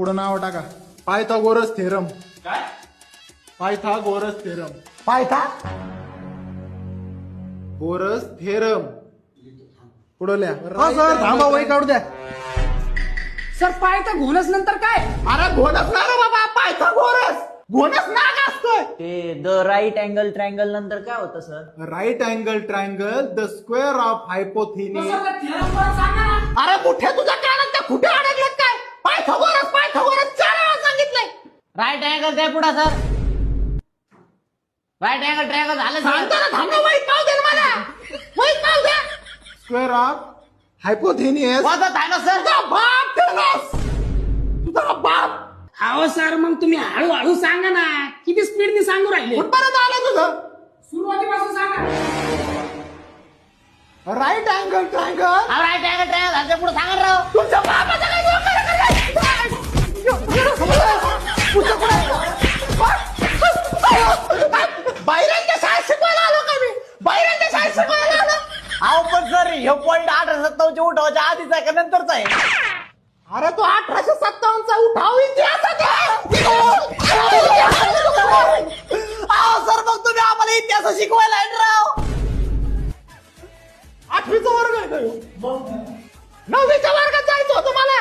पुढं नाव टाका Pythagoras theorem. काय? Pythagoras theorem. पायथा गोरस थेरम. पुढं लिहा. हा सर थांबा वही काढू द्या. सर पायथा घोणस नंतर काय? अरे घोणस ना रे बाबा, पायथागोरस घोणस नाग असतोय. ते द राईट अँगल ट्रायंगल नंतर काय होतं sir? Right angle triangle the square of hypotenuse. Sir theorem परत सांगा ना. अरे कुठे तुझ्या कानात त्या कुठे अडकलं काय? पायथागोरस पायथागोरस 4 वेळा सांगितलंय. राईट अँगल काय पुढे सर? राईट अँगल ट्रायंगल झालं सर. सांगतो ना, थांबा वही पाव दे मला. वही पाव दे. Square of हायपोथिनिस. वाजत आहे ना सर? तुझा बाप थेनोस. तुझा बाप. अहो सर मग तुम्ही हळूहळू सांगा ना, किती स्पीडने सांगू राहिले. कुठपर्यंत आलं तुझं? सुरुवातीपासून सांगा. Right angle triangle. Right angle triangle झालं पुढे सांगा ना राव. तुमच्या बापाचा काय बाहेरांच्या शाळेत शिकवायला आलो का मी? बाहेरांच्या शाळेत शिकवायला आलो. अहो पण सर हे पॉईंट 1857 उठावाच्या आधीचा आहे का नंतरचा आहे? अरे तो 1857 चा उठाव इतिहासात आहे. अहो सर मग तुम्ही आम्हाला इतिहास शिकवायला आहे ना राव. 8वीचा वर्ग आहे का ह्यो? 9वीच्या वर्गात जायचं होतं मला.